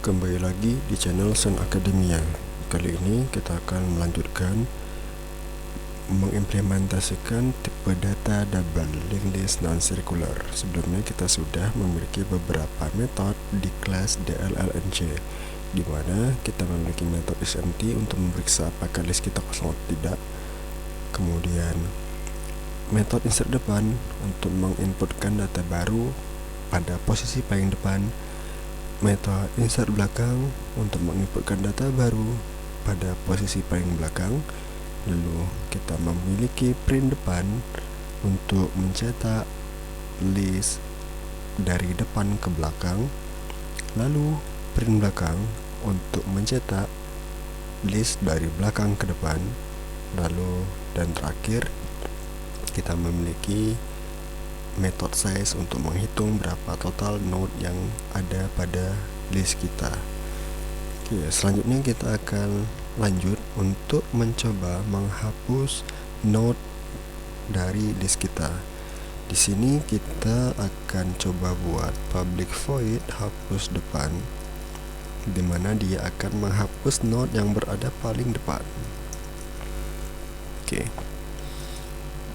Kembali lagi di channel Sun Academia. Kali ini kita akan melanjutkan mengimplementasikan tipe data double linked list non-circular. Sebelumnya kita sudah memiliki beberapa metode di kelas DLLNC, di mana kita memiliki metode isEmpty untuk memeriksa apakah list kita kosong atau tidak. Kemudian metode insert depan untuk menginputkan data baru pada posisi paling depan. Metode insert belakang untuk menginputkan data baru pada posisi paling belakang. Lalu kita memiliki print depan untuk mencetak list dari depan ke belakang. Lalu print belakang untuk mencetak list dari belakang ke depan. Lalu dan terakhir kita memiliki method size untuk menghitung berapa total node yang ada pada list kita. Oke, selanjutnya kita akan lanjut untuk mencoba menghapus node dari list kita. Di sini kita akan coba buat public void hapus depan, di mana dia akan menghapus node yang berada paling depan. Oke,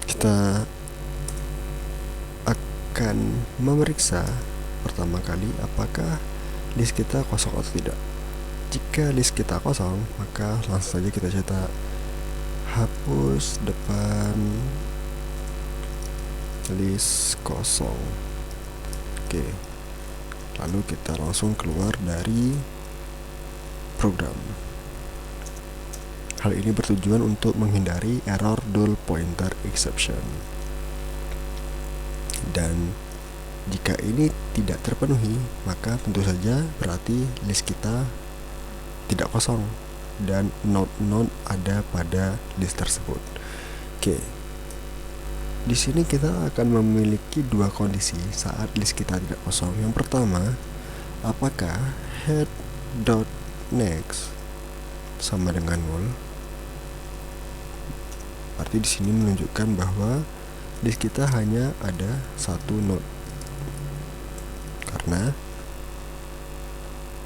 kita akan memeriksa pertama kali apakah list kita kosong atau tidak. Jika list kita kosong, maka langsung saja kita cetak hapus depan list kosong. Oke, lalu kita langsung keluar dari program. Hal ini bertujuan untuk menghindari error dual pointer exception. Dan jika ini tidak terpenuhi, maka tentu saja berarti list kita tidak kosong dan node ada pada list tersebut. Oke, di sini kita akan memiliki dua kondisi saat list kita tidak kosong. Yang pertama, apakah head.next sama dengan 0? Berarti di sini menunjukkan bahwa list kita hanya ada satu node, karena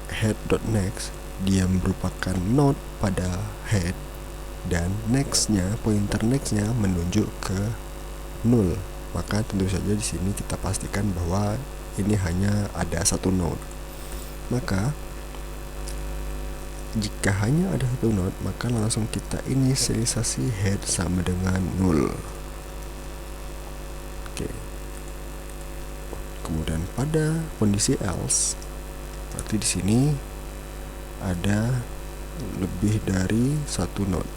head.next dia merupakan node pada head dan nextnya, pointer nextnya menunjuk ke 0. Maka tentu saja di sini kita pastikan bahwa ini hanya ada satu node. Maka jika hanya ada satu node, maka langsung kita inisialisasi head sama dengan 0. Oke. Kemudian pada kondisi else, berarti di sini ada lebih dari satu node.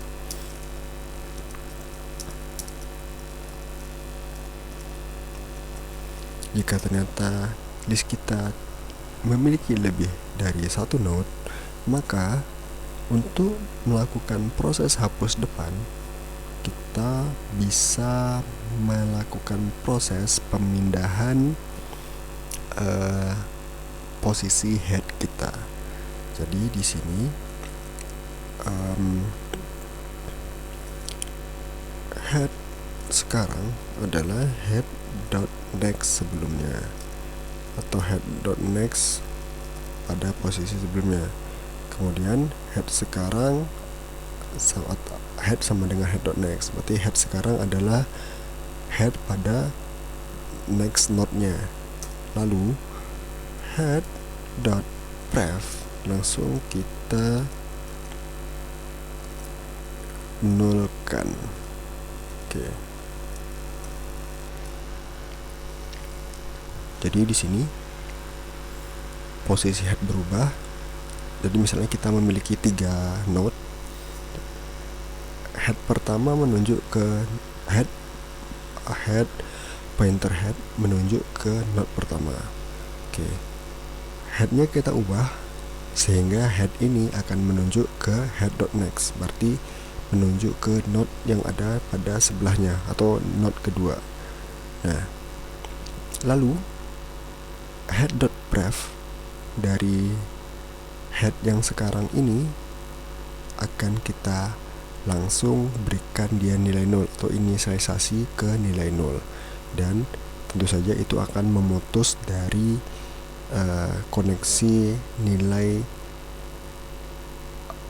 Jika ternyata list kita memiliki lebih dari satu node, maka untuk melakukan proses hapus depan, kita bisa melakukan proses pemindahan posisi head kita. Jadi di sini head sekarang adalah head.next sebelumnya, atau head.next pada posisi sebelumnya. Kemudian head sekarang head sama dengan head.next, berarti head sekarang adalah head pada next node-nya. Lalu head.pref langsung kita nolkan. Oke. Jadi di sini posisi head berubah. Jadi misalnya kita memiliki 3 node. Head pertama menunjuk ke head pointer head menunjuk ke node pertama. Oke. Headnya kita ubah sehingga head ini akan menunjuk ke head.next, berarti menunjuk ke node yang ada pada sebelahnya atau node kedua. Nah, lalu head.pref dari head yang sekarang ini akan kita langsung berikan dia nilai 0 atau inisialisasi ke nilai 0, dan tentu saja itu akan memutus dari koneksi nilai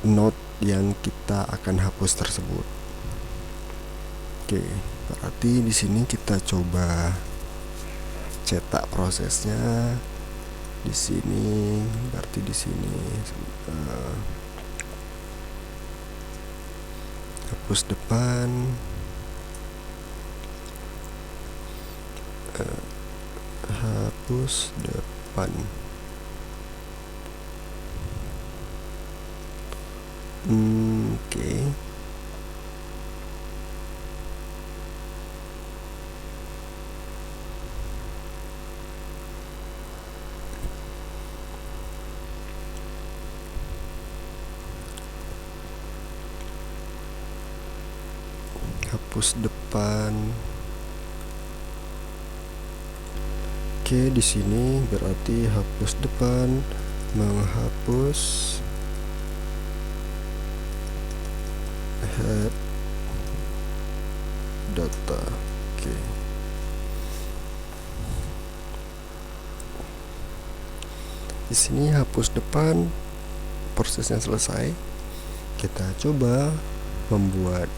node yang kita akan hapus tersebut. Oke, berarti di sini kita coba cetak prosesnya. Di sini berarti di sini hapus depan, hapus depan. Oke. Hapus depan. Oke, di sini berarti hapus depan menghapus head data. Oke. Di sini hapus depan, prosesnya selesai. Kita coba membuat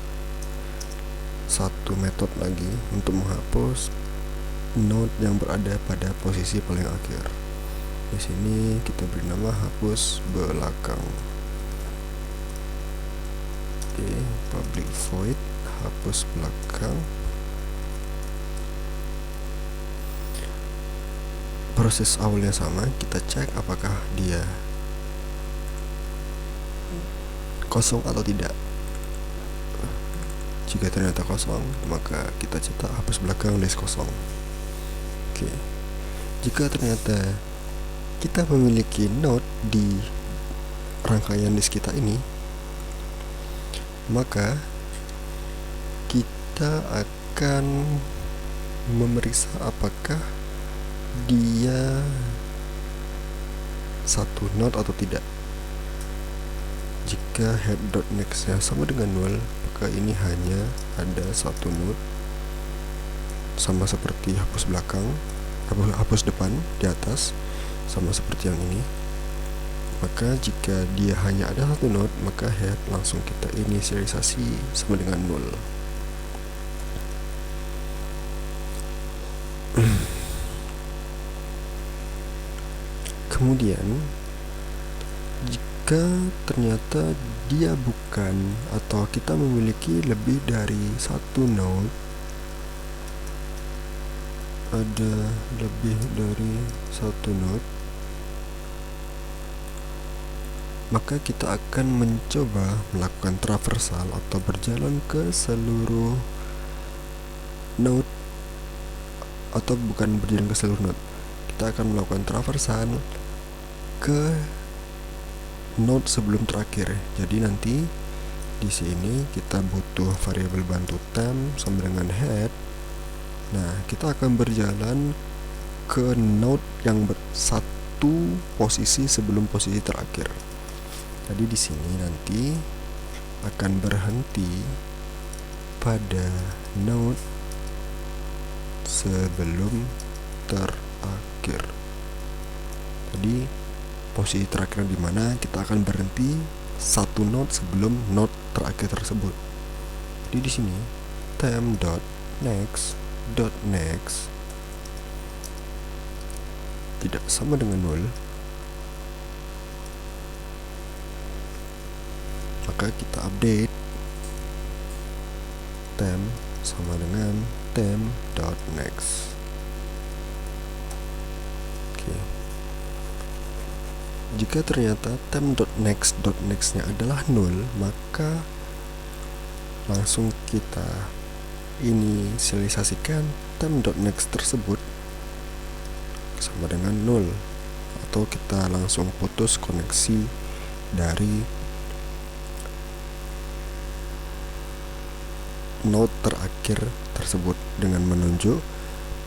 satu metode lagi untuk menghapus node yang berada pada posisi paling akhir. Di sini kita beri nama hapus belakang. Oke, public void hapus belakang. Proses awalnya sama, kita cek apakah dia kosong atau tidak. Jika ternyata kosong, maka kita cetak hapus belakang list kosong. Oke. Jika ternyata kita memiliki node di rangkaian list kita ini, maka kita akan memeriksa apakah dia satu node atau tidak. Jika head.next-nya sama dengan 0, maka ini hanya ada satu node, sama seperti hapus belakang, hapus depan di atas, sama seperti yang ini. Maka jika dia hanya ada satu node, maka head langsung kita inisialisasi sama dengan 0. Kemudian jika ternyata dia bukan, atau kita memiliki lebih dari satu node, ada lebih dari satu node, maka kita akan mencoba melakukan traversal atau berjalan ke seluruh node, atau bukan berjalan ke seluruh node, kita akan melakukan traversal ke node sebelum terakhir. Jadi nanti di sini kita butuh variabel bantu temp sama dengan head. Nah, kita akan berjalan ke node yang satu posisi sebelum posisi terakhir. Jadi di sini nanti akan berhenti pada node sebelum terakhir. Jadi posisi terakhir di mana, kita akan berhenti satu node sebelum node terakhir tersebut. Jadi di sini temp.next tidak sama dengan 0, maka kita update temp sama dengan temp.next. Oke. Jika ternyata temp.next.next-nya adalah 0, maka langsung kita inisialisasikan temp.next tersebut sama dengan 0, atau kita langsung putus koneksi dari node terakhir tersebut dengan menunjuk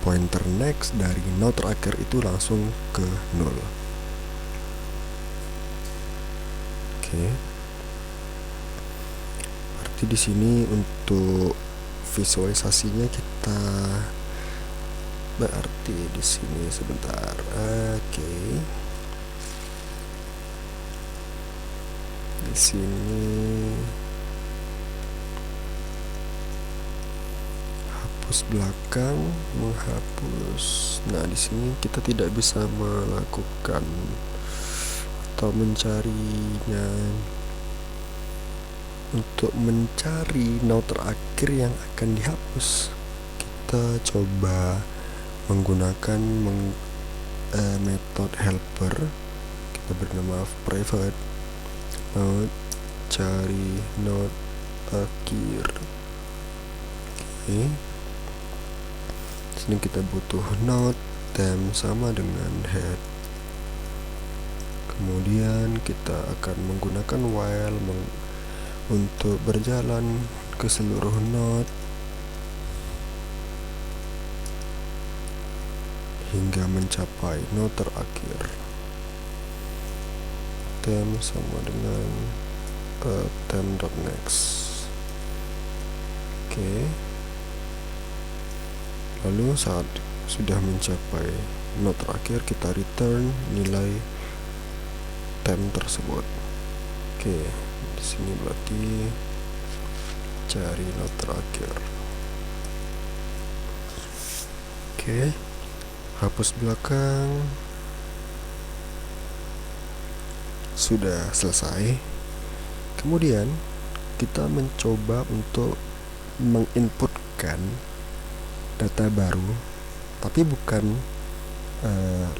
pointer next dari node terakhir itu langsung ke 0. Oke. Berarti di sini untuk visualisasinya kita Berarti di sini sebentar. Oke. Di sini hapus belakang, menghapus. Nah, di sini kita tidak bisa melakukan atau mencarinya. Untuk mencari not terakhir yang akan dihapus, kita coba menggunakan metode helper. Kita bernama private note, cari not akhir. Oke. Sini kita butuh not temp sama dengan head. Kemudian kita akan menggunakan while untuk berjalan ke seluruh not hingga mencapai not terakhir. Temp sama dengan temp.next. Oke. Lalu saat sudah mencapai not terakhir, kita return nilai temp tersebut. Oke, di sini berarti cari not terakhir. Oke, hapus belakang sudah selesai. Kemudian kita mencoba untuk menginputkan data baru, tapi bukan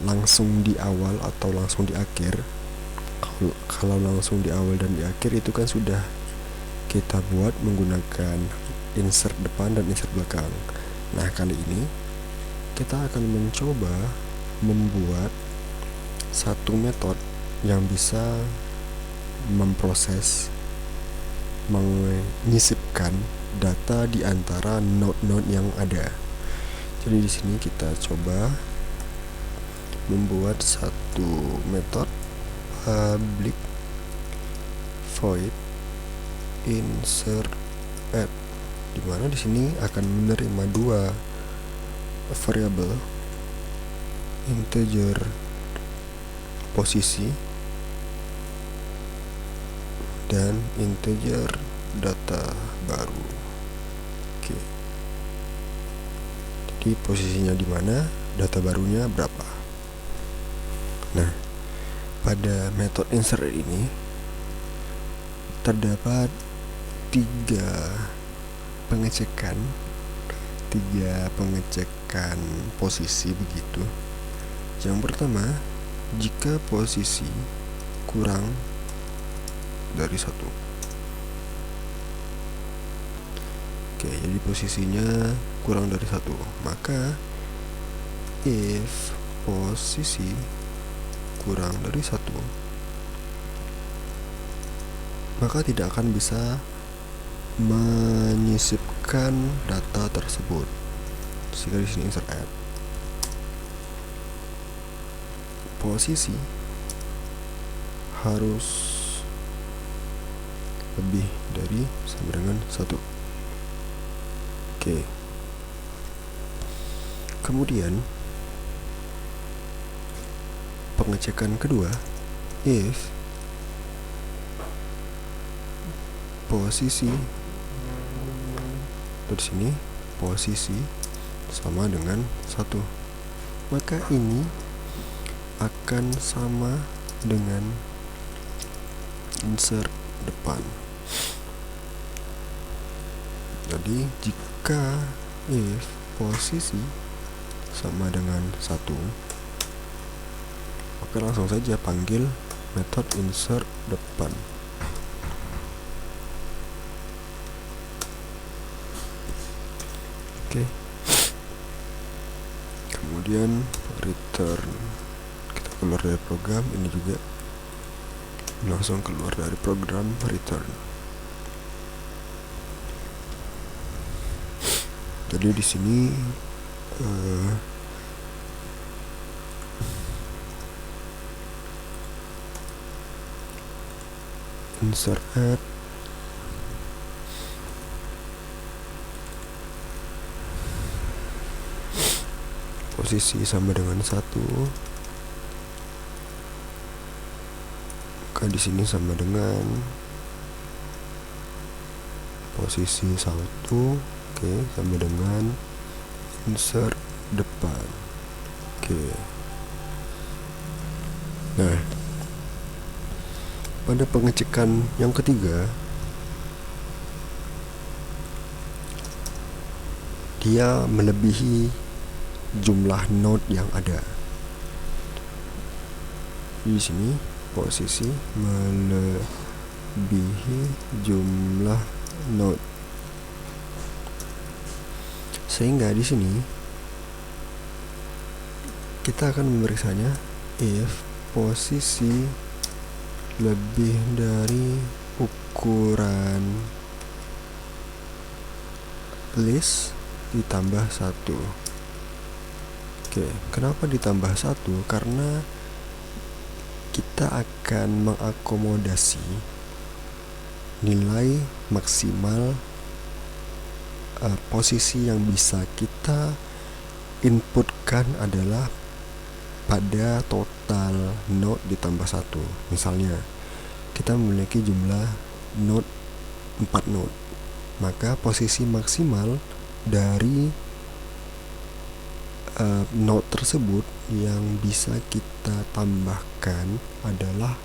langsung di awal atau langsung di akhir. Kalau langsung di awal dan di akhir itu kan sudah kita buat menggunakan insert depan dan insert belakang. Nah, kali ini kita akan mencoba membuat satu metode yang bisa memproses, menyisipkan data di antara node-node yang ada. Jadi di sini kita coba membuat satu metode public void insert add, di mana di sini akan menerima dua variabel, integer posisi dan integer data baru. Oke. Jadi posisinya di mana, data barunya berapa. Nah, pada metode insert ini terdapat tiga pengecekan posisi begitu. Yang pertama, jika posisi kurang dari 1. Oke, jadi posisinya kurang dari 1, maka if posisi kurang dari 1, maka tidak akan bisa menyisipkan data tersebut. Sehingga di sini insert add, posisi harus lebih dari sama dengan 1. Oke. Kemudian pengecekan kedua, if posisi dari sini posisi sama dengan 1, maka ini akan sama dengan insert depan. Jadi jika if posisi sama dengan 1, maka langsung saja panggil metode insert depan. Oke. Kemudian return, kita keluar dari program ini juga, langsung keluar dari program return. Jadi di sini insert add, posisi sama dengan 1, maka di sini sama dengan posisi 1, oke, sama dengan insert depan. Oke. Nah, pada pengecekan yang ketiga, dia melebihi jumlah node yang ada. Di sini posisi melebihi jumlah node, sehingga di sini kita akan memeriksanya if posisi lebih dari ukuran list ditambah 1. Oke, kenapa ditambah 1? Karena kita akan mengakomodasi nilai maksimal posisi yang bisa kita inputkan adalah pada total node ditambah 1. Misalnya kita memiliki jumlah node 4 node, maka posisi maksimal dari node tersebut yang bisa kita tambahkan adalah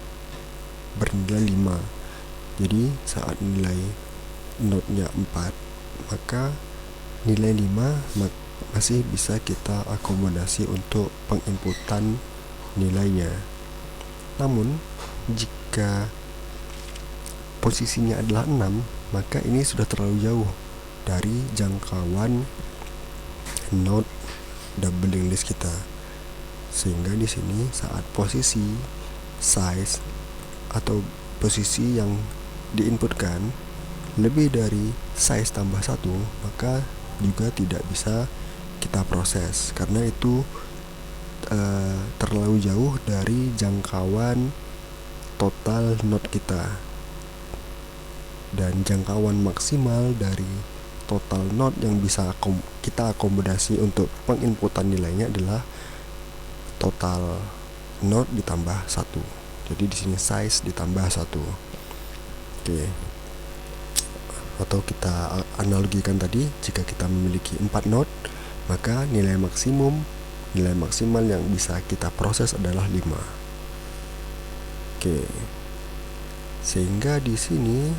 bernilai 5. Jadi saat nilai node-nya 4, maka nilai 5 masih bisa kita akomodasi untuk penginputan nilainya. Namun jika posisinya adalah 6, maka ini sudah terlalu jauh dari jangkauan node doubling list kita, sehingga di sini saat posisi size atau posisi yang diinputkan lebih dari size tambah 1, maka juga tidak bisa kita proses karena itu terlalu jauh dari jangkauan total node kita, dan jangkauan maksimal dari total node yang bisa kita akomodasi untuk penginputan nilainya adalah total node ditambah 1. Jadi di sini size ditambah 1. Oke. Atau kita analogikan tadi, jika kita memiliki 4 node, maka nilai maksimal yang bisa kita proses adalah 5. Oke. Sehingga di sini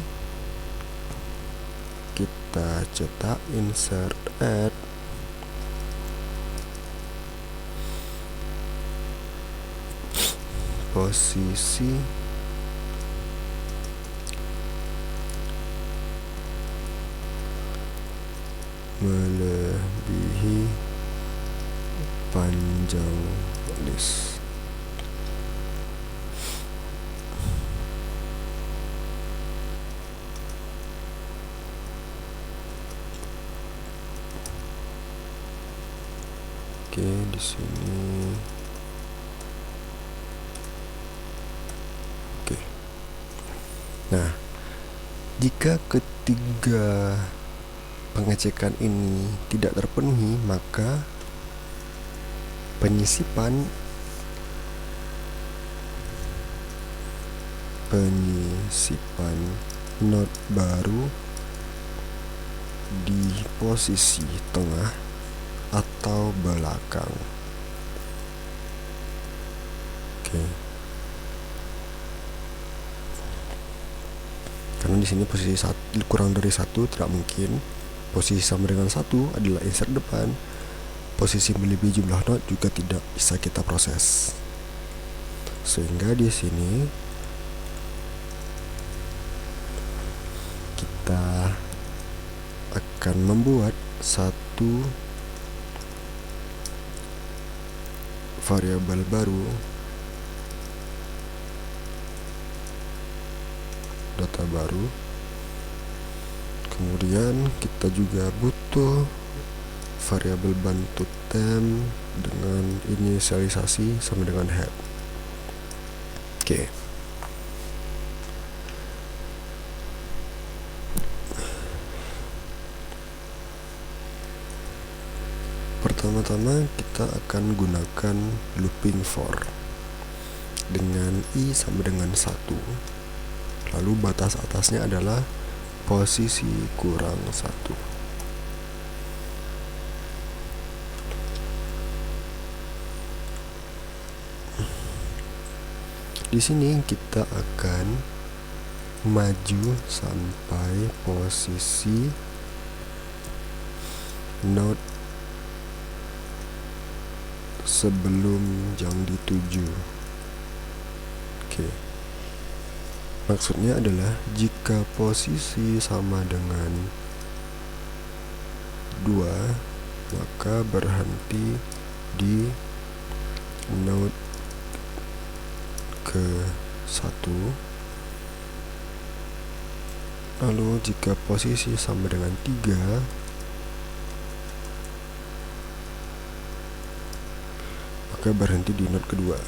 kita cetak insert add posisi melebihi panjang list. Oke, di sini. Oke. Nah, jika ketiga pengecekan ini tidak terpenuhi, maka penyisipan node baru di posisi tengah atau belakang. Oke. Karena di sini posisi kurang dari 1 tidak mungkin. Posisi sama dengan 1 adalah insert depan. Posisi melebihi jumlah node juga tidak bisa kita proses. Sehingga di sini kita akan membuat satu variabel baru, data baru. Kemudian kita juga butuh variabel bantu temp dengan inisialisasi sama dengan head. Oke. Pertama-tama kita akan gunakan looping for dengan i sama dengan 1. Lalu batas atasnya adalah posisi kurang 1. Di sini kita akan maju sampai posisi node sebelum yang dituju. Oke. Maksudnya adalah jika posisi sama dengan 2, maka berhenti di node ke 1. Lalu jika posisi sama dengan 3, maka berhenti di node kedua.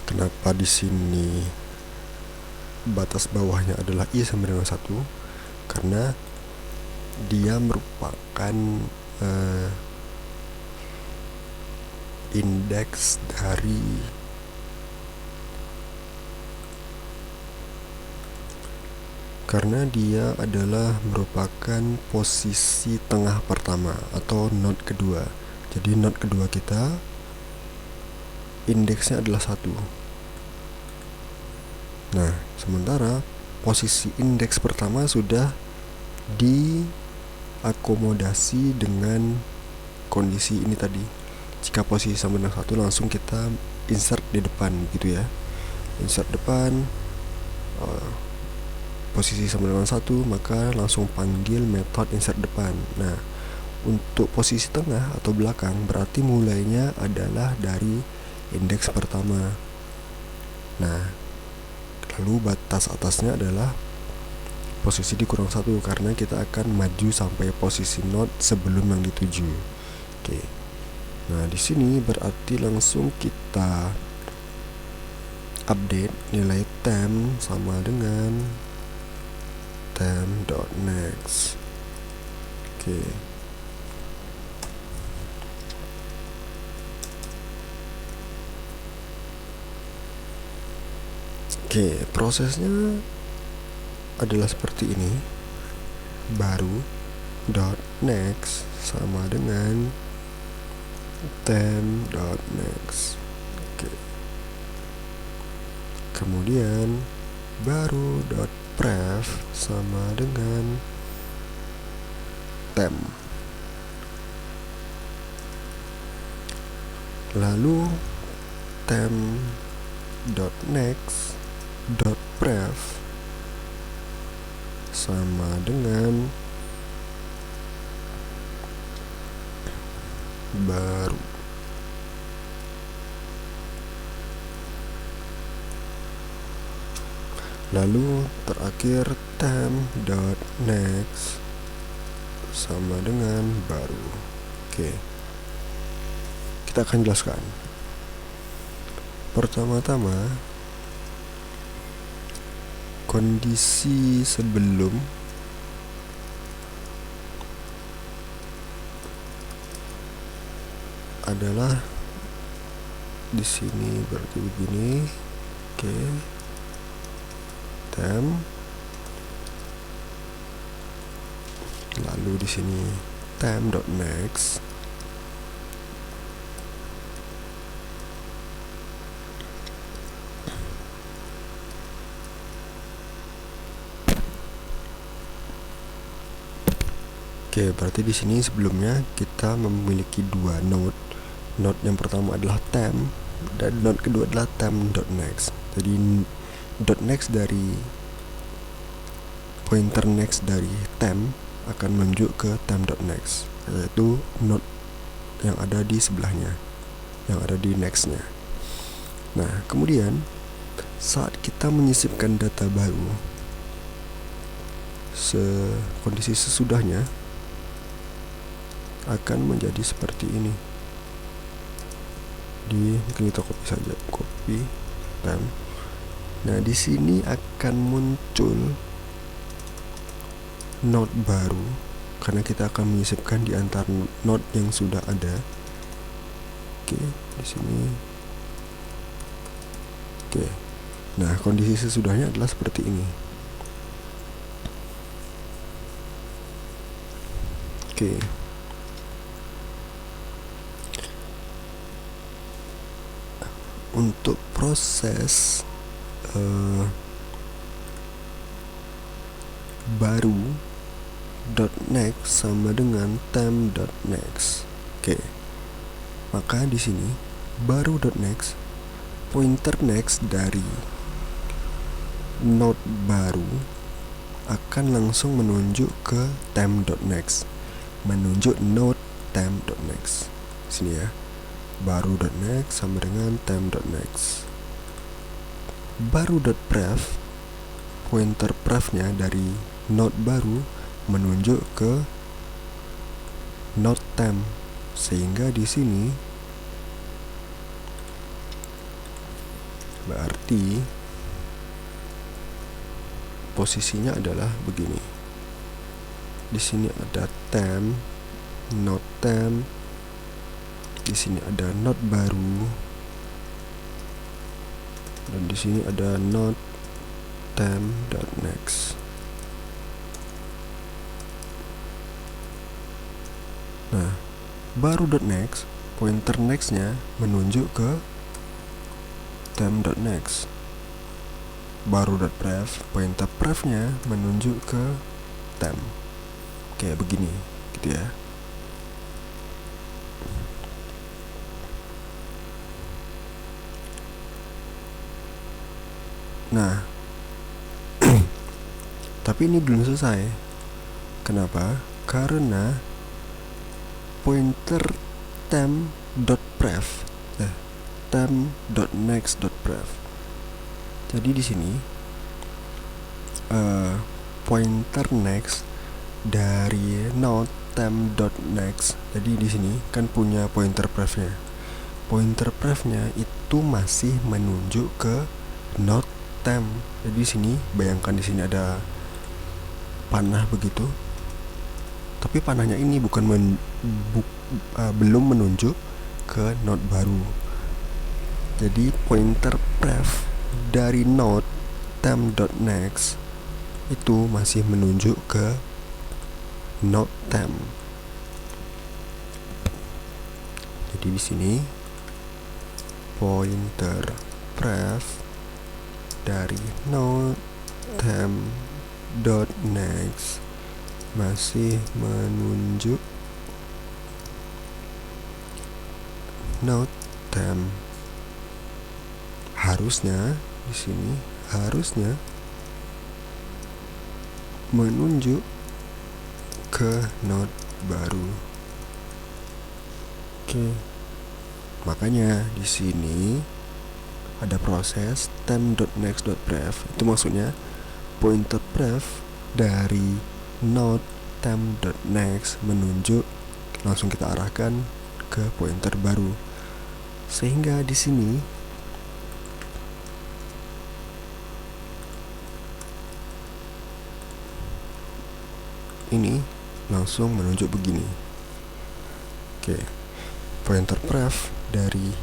Kenapa di sini batas bawahnya adalah i sama dengan 1? Karena dia merupakan indeks dari adalah merupakan posisi tengah pertama atau node kedua. Jadi node kedua kita indeksnya adalah 1. Nah, sementara posisi indeks pertama sudah diakomodasi dengan kondisi ini tadi. Jika posisi sama dengan 1, langsung kita insert di depan gitu ya. Insert depan, posisi sama dengan 1, maka langsung panggil metode insert depan. Nah, untuk posisi tengah atau belakang berarti mulainya adalah dari indeks pertama. Nah, lalu batas atasnya adalah posisi di kurang 1 karena kita akan maju sampai posisi node sebelum yang dituju. Oke. Nah, di sini berarti langsung kita update nilai temp sama dengan temp.next. Oke. Oke, prosesnya adalah seperti ini. Baru .next sama dengan temp.next. Oke. Kemudian baru .pref sama dengan temp. Lalu temp.next .pref sama dengan baru. Lalu terakhir temp.next sama dengan baru. Oke. Kita akan jelaskan. Pertama-tama kondisi sebelum adalah di sini berarti begini. Oke. Temp. Lalu di sini temp.next. Oke, berarti di sini sebelumnya kita memiliki dua node. Node yang pertama adalah temp dan node kedua adalah temp.next. Jadi .next dari pointer next dari temp akan menuju ke temp.next, yaitu node yang ada di sebelahnya, yang ada di nextnya. Nah, kemudian saat kita menyisipkan data baru, kondisi sesudahnya akan menjadi seperti ini. Mungkin kita copy saja, copy temp. Nah, di sini akan muncul node baru karena kita akan menyisipkan di antara node yang sudah ada. Oke, di sini. Oke. Nah, kondisi sesudahnya adalah seperti ini. Oke. Untuk proses baru .next sama dengan temp.next. Oke. Maka di sini baru .next, pointer next dari node baru akan langsung menunjuk ke temp.next, menunjuk node temp.next. Sini ya. Baru.next sama dengan temp.next. Baru.pref, pointer prefnya dari node baru menunjuk ke node temp, sehingga di sini berarti posisinya adalah begini. Di sini ada temp, node temp. Di sini ada node baru, dan di sini ada node temp.next. Nah, baru.next, pointer nextnya menunjuk ke temp.next. Baru.pref, pointer prefnya menunjuk ke temp. Kayak begini, gitu ya. Nah, tapi ini belum selesai. Kenapa? Karena pointer temp.pref, temp.next.pref. Jadi di sini pointer next dari node temp.next. Jadi di sini kan punya pointer prefnya. Pointer prefnya itu masih menunjuk ke node temp. Jadi di sini bayangkan di sini ada panah begitu. Tapi panahnya ini belum menunjuk ke node baru. Jadi pointer pref dari node temp.next itu masih menunjuk ke node temp. Jadi di sini pointer pref dari node temp.next masih menunjuk node temp. Harusnya di sini menunjuk ke node baru. Oke. Makanya di sini ada proses temp.next.pref. Itu maksudnya pointer pref dari node temp.next menunjuk, langsung kita arahkan ke pointer baru. Sehingga di sini ini langsung menunjuk begini. Oke. Pointer pref dari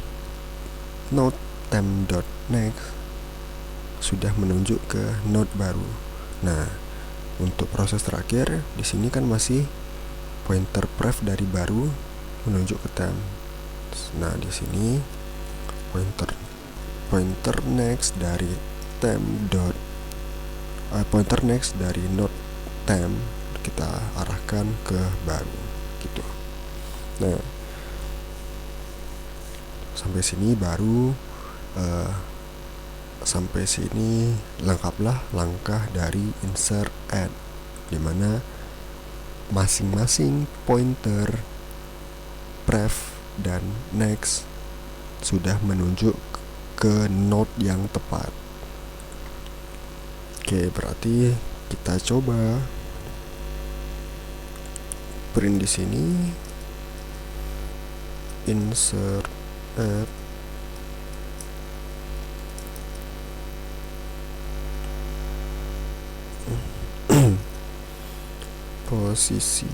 node temp.next sudah menunjuk ke node baru. Nah, untuk proses terakhir di sini kan masih pointer pref dari baru menunjuk ke temp. Nah, di sini pointer next dari pointer next dari node temp kita arahkan ke baru, gitu. Nah, sampai sini baru sampai sini lengkaplah langkah dari insert add, dimana masing-masing pointer pref dan next sudah menunjuk ke node yang tepat. Oke, berarti kita coba print di sini insert add posisi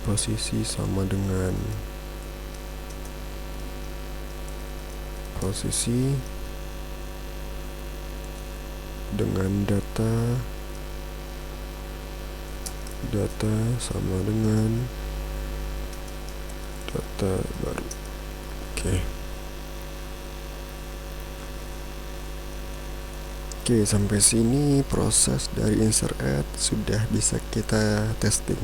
posisi sama dengan posisi dengan data sama dengan data baru. Oke, sampai sini proses dari insert add sudah bisa kita testing.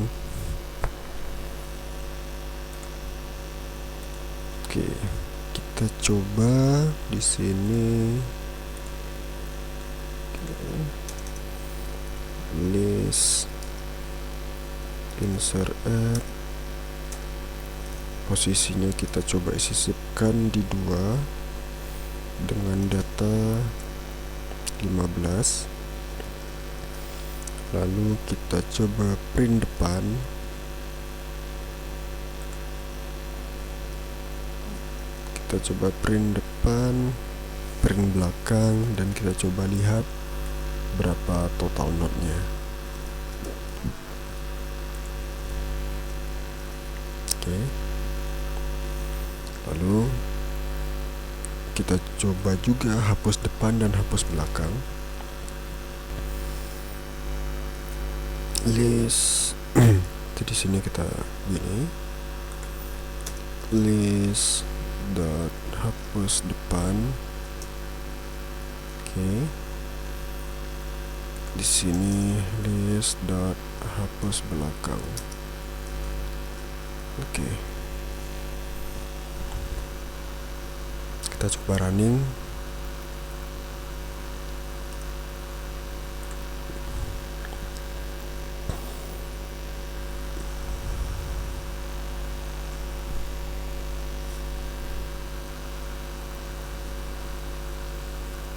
Oke, kita coba di sini list insert add, posisinya kita coba sisipkan di 2 dengan data 15. Lalu kita coba print depan, print belakang, dan kita coba lihat berapa total node-nya. Oke. Lalu kita coba juga hapus depan dan hapus belakang. List di sini kita gini, list dot hapus depan. Oke. Di sini list dot hapus belakang. Oke. Kita coba running.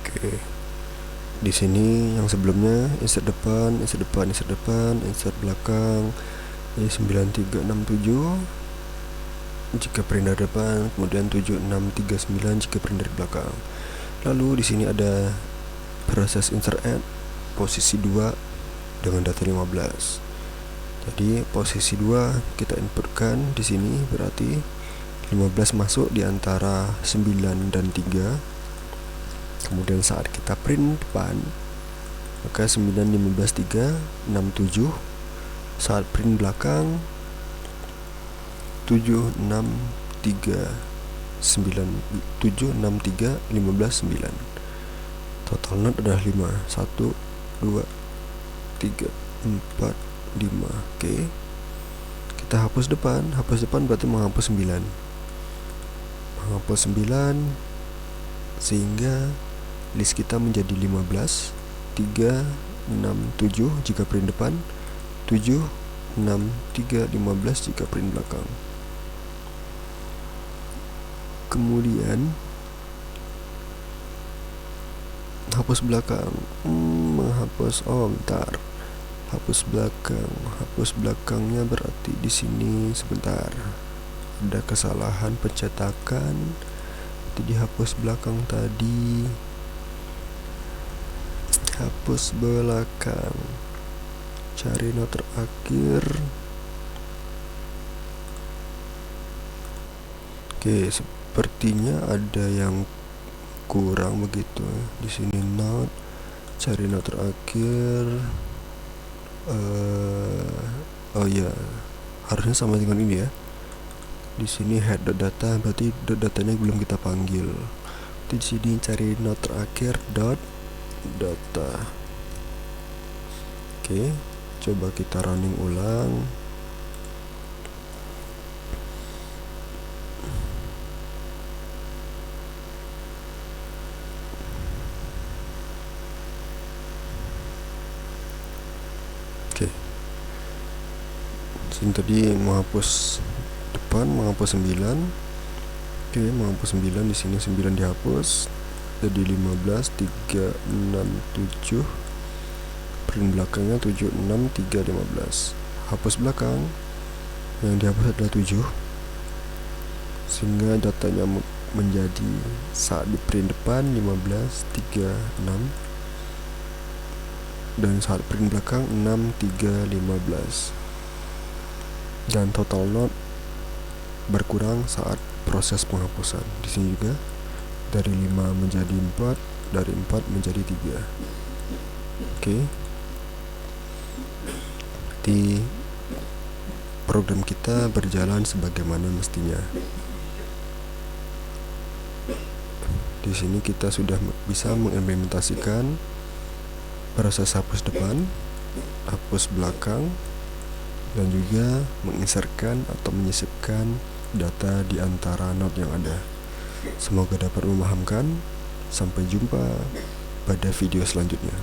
Oke. Di sini yang sebelumnya insert depan, insert belakang. Ini 9367 jika print dari depan, kemudian 7639 jika print dari belakang. Lalu di sini ada proses insert add posisi 2 dengan data 15. Jadi posisi 2 kita inputkan di sini, berarti 15 masuk di antara 9 dan 3. Kemudian saat kita print depan, maka 9, 15, 3, 6, 7. Saat print belakang 7, 6, 3, 9, 7, 6, 3, 15, 9. Total node adalah 5. 1, 2, 3, 4, 5. Oke. Kita hapus depan berarti menghapus 9. Menghapus 9 sehingga list kita menjadi 15, 3, 6, 7 jika print depan, 7, 6, 3, 15 jika print belakang. Kemudian hapus belakang, hapus belakangnya berarti di sini sebentar ada kesalahan pencetakan. Itu dihapus belakang tadi, hapus belakang, cari node terakhir. Oke, sepertinya ada yang kurang begitu. Di sini node, cari node terakhir. Oh ya, harusnya sama dengan ini ya. Di sini head data, berarti datanya belum kita panggil. Di sini cari node terakhir dot data. Oke, coba kita running ulang. Oke, sini tadi menghapus depan, menghapus 9. Oke, menghapus 9, di sini 9 dihapus, jadi 15, 3, 6, 7. Print belakangnya 7, 6, 3, 15. Hapus belakang, yang dihapus adalah 7, sehingga datanya menjadi saat di print depan 15, 3, 6, dan saat print belakang 6, 3, 15. dan total not berkurang saat proses penghapusan. Di sini juga dari 5 menjadi 4, dari 4 menjadi 3. Oke. Di program kita berjalan sebagaimana mestinya. Di sini kita sudah bisa mengimplementasikan proses hapus depan, hapus belakang, dan juga menginsertkan atau menyisipkan data di antara not yang ada. Semoga dapat memahamkan. Sampai jumpa pada video selanjutnya.